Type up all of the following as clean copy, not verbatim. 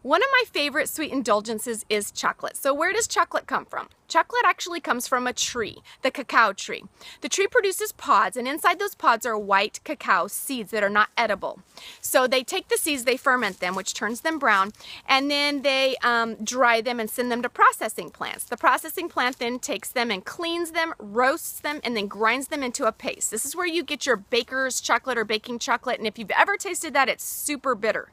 One of my favorite sweet indulgences is chocolate. So where does chocolate come from? Chocolate actually comes from a tree, the cacao tree. The tree produces pods, and inside those pods are white cacao seeds that are not edible. So they take the seeds, they ferment them, which turns them brown, and then they dry them and send them to processing plants. The processing plant then takes them and cleans them, roasts them, and then grinds them into a paste. This is where you get your baker's chocolate or baking chocolate, and if you've ever tasted that, it's super bitter.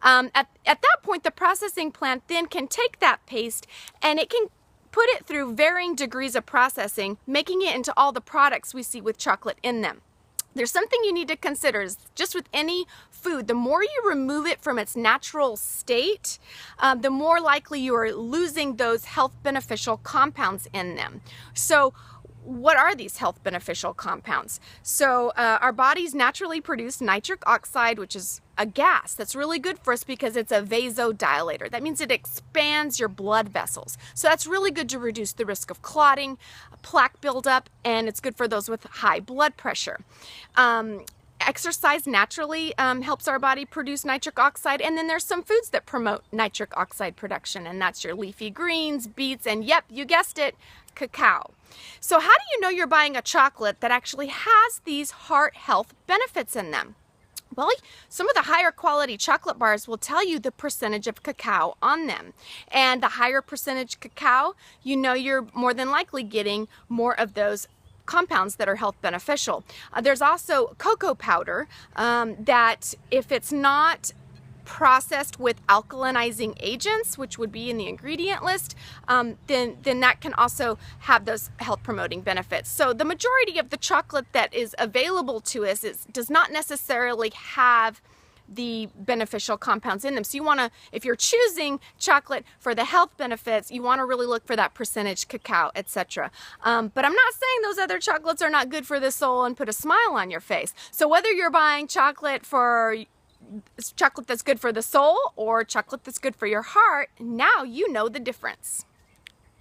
At that point, the processing plant then can take that paste and it can put it through varying degrees of processing, making it into all the products we see with chocolate in them. There's something you need to consider is just with any food, the more you remove it from its natural state, the more likely you are losing those health beneficial compounds in them. So what are these health beneficial compounds? So our bodies naturally produce nitric oxide, which is a gas that's really good for us because it's a vasodilator. That means it expands your blood vessels. So that's really good to reduce the risk of clotting, plaque buildup, and it's good for those with high blood pressure. Exercise naturally helps our body produce nitric oxide, and then there's some foods that promote nitric oxide production, and that's your leafy greens, beets, and yep, you guessed it, cacao. So how do you know you're buying a chocolate that actually has these heart health benefits in them? Well, some of the higher quality chocolate bars will tell you the percentage of cacao on them. And the higher percentage cacao, you know you're more than likely getting more of those compounds that are health beneficial. There's also cocoa powder that if it's not processed with alkalinizing agents, which would be in the ingredient list, then that can also have those health promoting benefits. So the majority of the chocolate that is available to us does not necessarily have the beneficial compounds in them. So you want to, if you're choosing chocolate for the health benefits, you want to really look for that percentage cacao, etc. But I'm not saying those other chocolates are not good for the soul and put a smile on your face. So whether you're buying chocolate that's good for the soul or chocolate that's good for your heart, now you know the difference.